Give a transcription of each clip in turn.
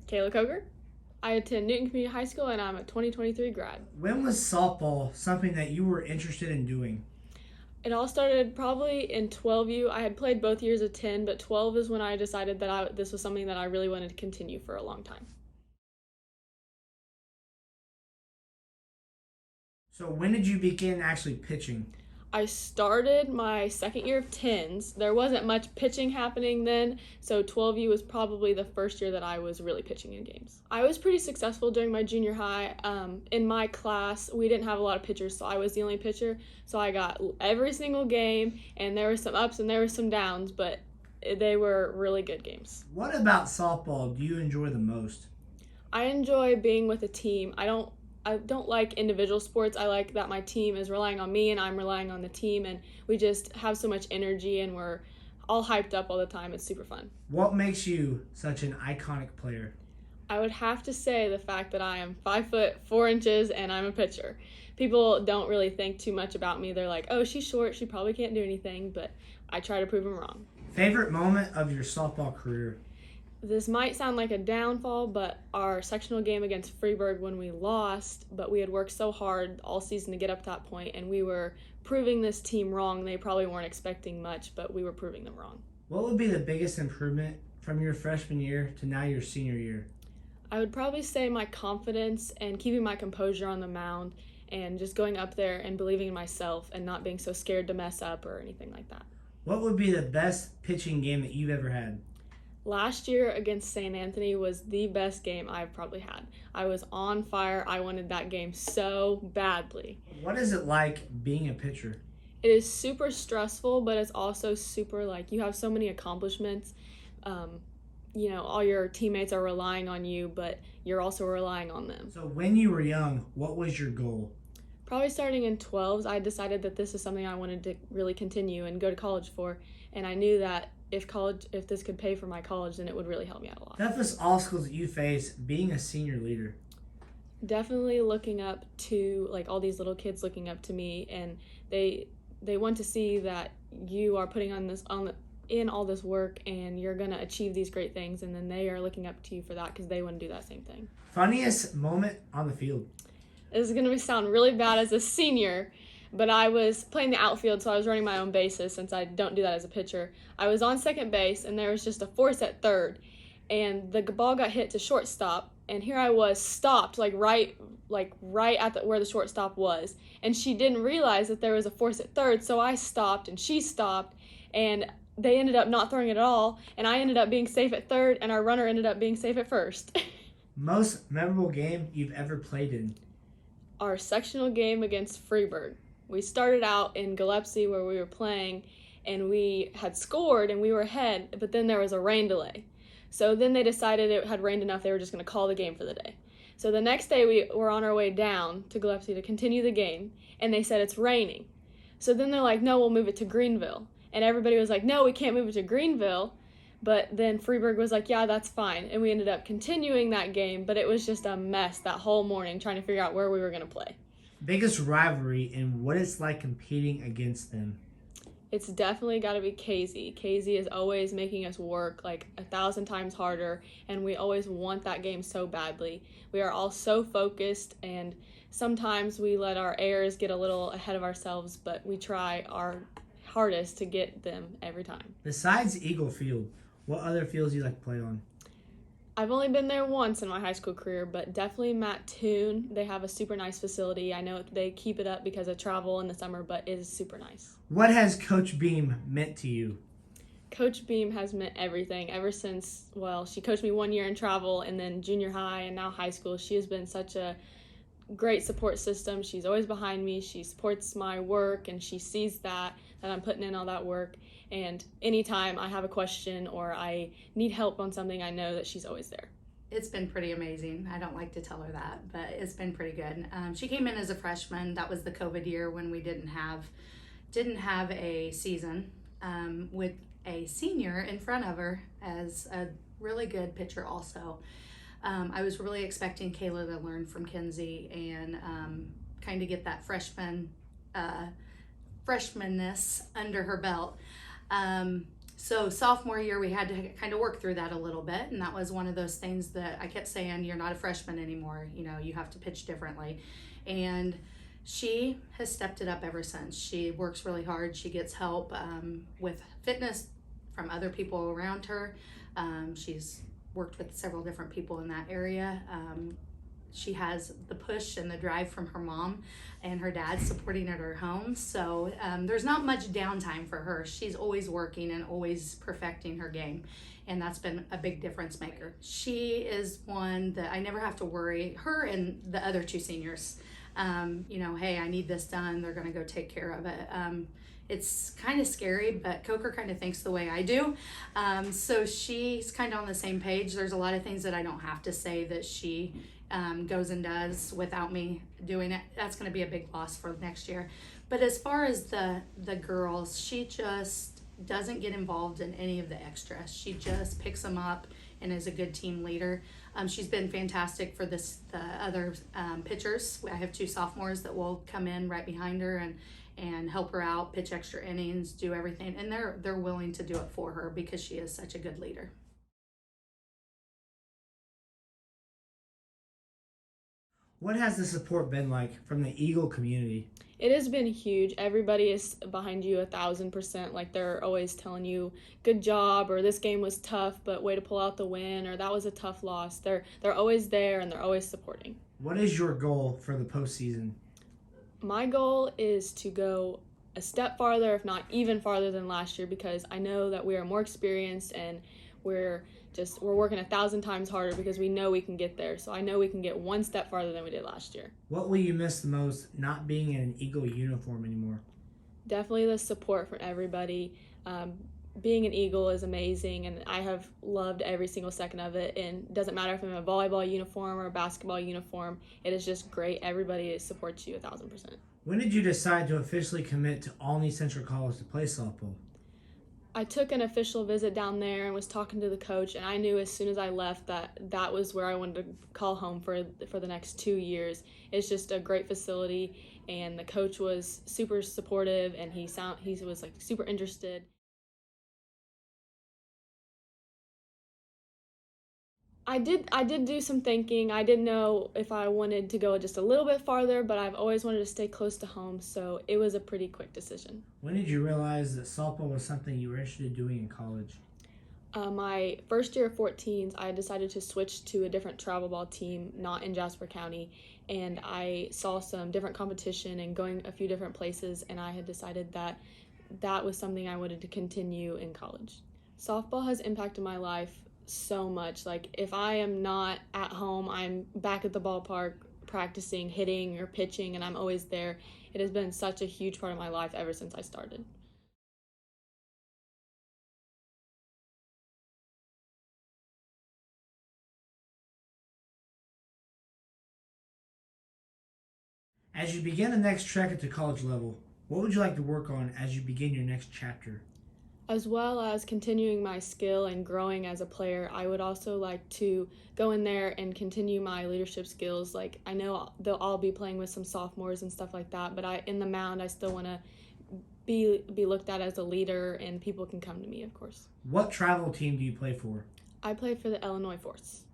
Kayla Kocher. I attend Newton Community High School and I'm a 2023 grad. When was softball something that you were interested in doing? It all started probably in 12U. I had played both years of 10, but 12 is when I decided that this was something that I really wanted to continue for a long time. So when did you begin actually pitching? I started my second year of 10s. There wasn't much pitching happening then, so 12U was probably the first year that I was really pitching in games. I was pretty successful during my junior high. In my class, we didn't have a lot of pitchers, so I was the only pitcher. So I got every single game, and there were some ups and there were some downs, but they were really good games. What about softball do you enjoy the most? I enjoy being with a team. I don't like individual sports. I like that my team is relying on me and I'm relying on the team, and we just have so much energy and we're all hyped up all the time. It's super fun. What makes you such an iconic player? I would have to say the fact that I am 5'4" and I'm a pitcher. People don't really think too much about me. They're like, oh, she's short, she probably can't do anything, but I try to prove them wrong. Favorite moment of your softball career? This might sound like a downfall, but our sectional game against Freeburg when we lost, but we had worked so hard all season to get up to that point, and we were proving this team wrong. They probably weren't expecting much, but we were proving them wrong. What would be the biggest improvement from your freshman year to now your senior year? I would probably say my confidence and keeping my composure on the mound and just going up there and believing in myself and not being so scared to mess up or anything like that. What would be the best pitching game that you've ever had? Last year against St. Anthony was the best game I've probably had. I was on fire. I wanted that game so badly. What is it like being a pitcher? It is super stressful, but it's also super, you have so many accomplishments. All your teammates are relying on you, but you're also relying on them. So when you were young, what was your goal? Probably starting in 12s, I decided that this is something I wanted to really continue and go to college for, and I knew that if this could pay for my college, then it would really help me out a lot. Toughest obstacles that you face being a senior leader? Definitely looking up to all these little kids looking up to me, and they want to see that you are putting in all this work and you're going to achieve these great things, and then they are looking up to you for that because they want to do that same thing. Funniest moment on the field? This is going to sound really bad as a senior, but I was playing the outfield, so I was running my own bases since I don't do that as a pitcher. I was on second base, and there was just a force at third, and the ball got hit to shortstop, and here I was stopped, right at where the shortstop was, and she didn't realize that there was a force at third, so I stopped, and she stopped, and they ended up not throwing it at all, and I ended up being safe at third, and our runner ended up being safe at first. Most memorable game you've ever played in? Our sectional game against Freeburg. We started out in Gillespie where we were playing, and we had scored and we were ahead, but then there was a rain delay. So then they decided it had rained enough, they were just going to call the game for the day. So the next day we were on our way down to Gillespie to continue the game, and they said it's raining. So then they're like, no, we'll move it to Greenville. And everybody was like, no, we can't move it to Greenville. But then Freeburg was like, yeah, that's fine. And we ended up continuing that game, but it was just a mess that whole morning trying to figure out where we were going to play. Biggest rivalry and what it's like competing against them? It's definitely got to be Casey. Casey is always making us work 1,000 times harder, and we always want that game so badly. We are all so focused, and sometimes we let our errors get a little ahead of ourselves, but we try our hardest to get them every time. Besides Eagle Field, what other fields do you like to play on? I've only been there once in my high school career, but definitely Mattoon. They have a super nice facility. I know they keep it up because of travel in the summer, but it is super nice. What has Coach Beam meant to you? Coach Beam has meant everything ever since, she coached me 1 year in travel, and then junior high and now high school. She has been such a great support system. She's always behind me. She supports my work, and she sees that I'm putting in all that work. And anytime I have a question or I need help on something, I know that she's always there. It's been pretty amazing. I don't like to tell her that, but it's been pretty good. She came in as a freshman. That was the COVID year when we didn't have a season, with a senior in front of her as a really good pitcher also. I was really expecting Kayla to learn from Kenzie and kind of get that freshmanness under her belt. So sophomore year, we had to kind of work through that a little bit, and that was one of those things that I kept saying, you're not a freshman anymore, you have to pitch differently. And she has stepped it up ever since. She works really hard. She gets help with fitness from other people around her. She's worked with several different people in that area. She has the push and the drive from her mom and her dad supporting at her home. So there's not much downtime for her. She's always working and always perfecting her game. And that's been a big difference maker. She is one that I never have to worry, her and the other two seniors. Hey, I need this done. They're going to go take care of it. It's kind of scary, but Kocher kind of thinks the way I do. So she's kind of on the same page. There's a lot of things that I don't have to say that she goes and does without me doing it. That's going to be a big loss for next year. But as far as the girls, she just doesn't get involved in any of the extras. She just picks them up and is a good team leader. She's been fantastic for the other pitchers. I have two sophomores that will come in right behind her and help her out, pitch extra innings, do everything. And they're willing to do it for her because she is such a good leader. What has the support been like from the Eagle community? It has been huge. Everybody is behind you 1,000%. Like, they're always telling you, good job, or this game was tough, but way to pull out the win, or that was a tough loss. They're always there, and they're always supporting. What is your goal for the postseason? My goal is to go a step farther, if not even farther than last year, because I know that we are more experienced and we're working 1,000 times harder because we know we can get there. So I know we can get one step farther than we did last year. What will you miss the most not being in an Eagle uniform anymore? Definitely the support from everybody. Being an Eagle is amazing, and I have loved every single second of it. And it doesn't matter if I'm in a volleyball uniform or a basketball uniform. It is just great. Everybody supports you 1,000%. When did you decide to officially commit to Alney Central College to play softball? I took an official visit down there and was talking to the coach, and I knew as soon as I left that was where I wanted to call home for the next 2 years. It's just a great facility, and the coach was super supportive, and he was like super interested. I did do some thinking. I didn't know if I wanted to go just a little bit farther, but I've always wanted to stay close to home, so it was a pretty quick decision. When did you realize that softball was something you were interested in doing in college? My first year of 14s, I decided to switch to a different travel ball team, not in Jasper County, and I saw some different competition and going a few different places, and I had decided that was something I wanted to continue in college. Softball has impacted my life so much. Like, if I am not at home, I'm back at the ballpark practicing, hitting or pitching, and I'm always there. It has been such a huge part of my life ever since I started. As you begin the next trek at the college level, what would you like to work on as you begin your next chapter? As well as continuing my skill and growing as a player, I would also like to go in there and continue my leadership skills. Like, I know they'll all be playing with some sophomores and stuff like that, but in the mound, I still want to be looked at as a leader, and people can come to me, of course. What travel team do you play for? I play for the Illinois Force.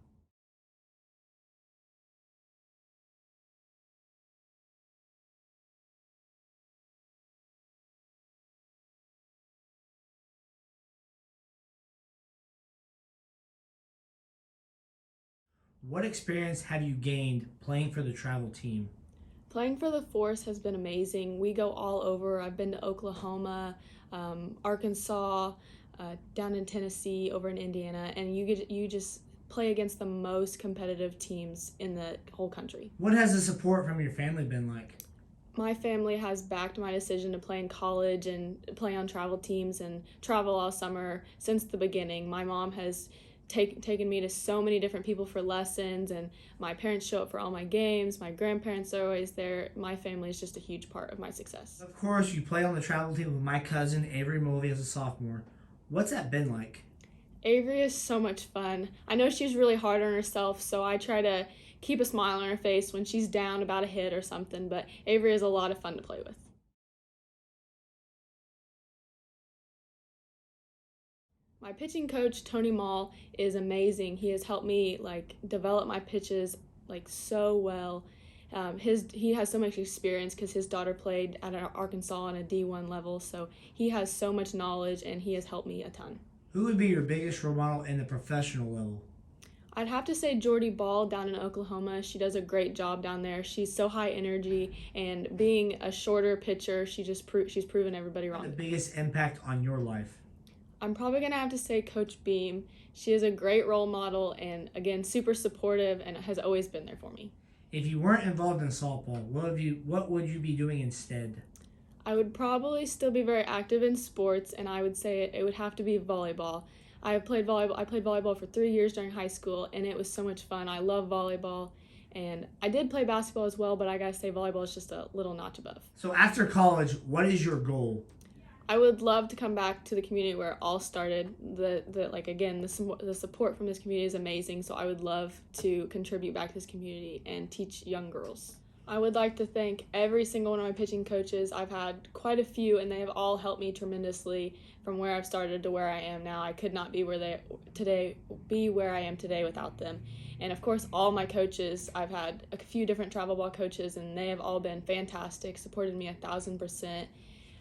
What experience have you gained playing for the travel team? Playing for the Force has been amazing. We go all over. I've been to Oklahoma, Arkansas, down in Tennessee, over in Indiana, and you just play against the most competitive teams in the whole country. What has the support from your family been like? My family has backed my decision to play in college and play on travel teams and travel all summer since the beginning. My mom has taken me to so many different people for lessons, and my parents show up for all my games. My grandparents are always there. My family is just a huge part of my success. Of course, you play on the travel team with my cousin Avery Mulvey as a sophomore. What's that been like? Avery is so much fun. I know she's really hard on herself, so I try to keep a smile on her face when she's down about a hit or something, but Avery is a lot of fun to play with. My pitching coach, Tony Mall, is amazing. He has helped me develop my pitches so well. He has so much experience because his daughter played at Arkansas on a D1 level, so he has so much knowledge and he has helped me a ton. Who would be your biggest role model in the professional level? I'd have to say Jordy Ball down in Oklahoma. She does a great job down there. She's so high energy, and being a shorter pitcher, she's proven everybody wrong. The biggest impact on your life? I'm probably going to have to say Coach Beam. She is a great role model and, again, super supportive and has always been there for me. If you weren't involved in softball, what would you be doing instead? I would probably still be very active in sports, and I would say it would have to be volleyball. I played volleyball for 3 years during high school, and it was so much fun. I love volleyball, and I did play basketball as well, but I gotta say volleyball is just a little notch above. So after college, what is your goal? I would love to come back to the community where it all started. The support from this community is amazing, so I would love to contribute back to this community and teach young girls. I would like to thank every single one of my pitching coaches. I've had quite a few, and they have all helped me tremendously from where I've started to where I am now. I could not be where I am today without them. And of course, all my coaches. I've had a few different travel ball coaches, and they have all been fantastic, supported me 1,000%.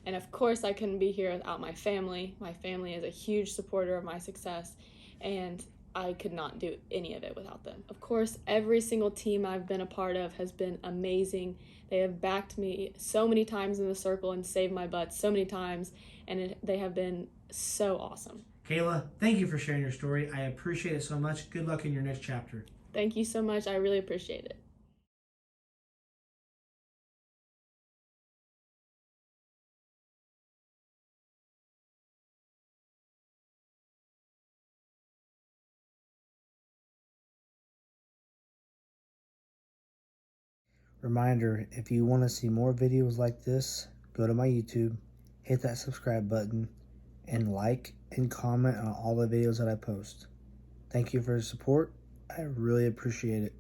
And of course, I couldn't be here without my family. My family is a huge supporter of my success, and I could not do any of it without them. Of course, every single team I've been a part of has been amazing. They have backed me so many times in the circle and saved my butt so many times, and they have been so awesome. Kayla, thank you for sharing your story. I appreciate it so much. Good luck in your next chapter. Thank you so much. I really appreciate it. Reminder, if you want to see more videos like this, go to my YouTube, hit that subscribe button, and like and comment on all the videos that I post. Thank you for your support. I really appreciate it.